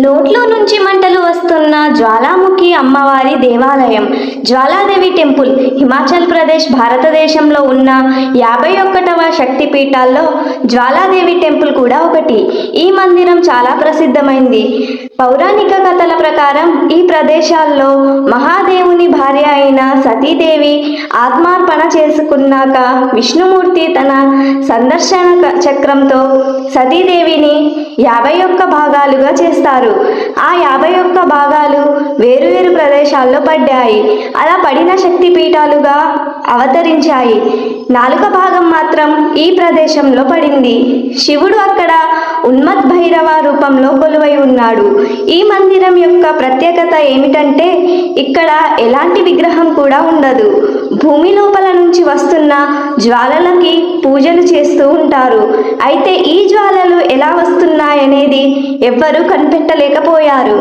నోట్లో నుంచి మంటలు వస్తున్న జ్వాలాముఖి అమ్మవారి దేవాలయం జ్వాలాదేవి టెంపుల్ హిమాచల్ ప్రదేశ్ భారతదేశంలో ఉన్న 51వ శక్తిపీఠాల్లో జ్వాలాదేవి టెంపుల్ కూడా ఒకటి. ఈ మందిరం చాలా ప్రసిద్ధమైంది. పౌరాణిక కథల ప్రకారం ఈ ప్రదేశాల్లో మహాదేవుని భార్య అయిన సతీదేవి ఆత్మార్పణ చేసుకున్నాక విష్ణుమూర్తి తన సందర్శన చక్రంతో సతీదేవిని 51 భాగాలుగా చేస్తారు. ఆ 51 భాగాలు వేరువేరు ప్రదేశాల్లో పడ్డాయి. అలా పడిన శక్తిపీఠాలుగా అవతరించాయి. 4వ భాగం మాత్రం ఈ ప్రదేశంలో పడింది. శివుడు అక్కడ ఉన్మద్భైరవ రూపంలో కొలువై ఉన్నాడు. ఈ మందిరం యొక్క ప్రత్యేకత ఏమిటంటే ఇక్కడ ఎలాంటి విగ్రహం కూడా ఉండదు. భూమి లోపల నుంచి వస్తున్న జ్వాలలకి పూజలు చేస్తూ ఉంటారు. అయితే ఈ జ్వాలలు ఎలా వస్తున్నాయనేది ఎవ్వరూ కనిపెట్టలేకపోయారు.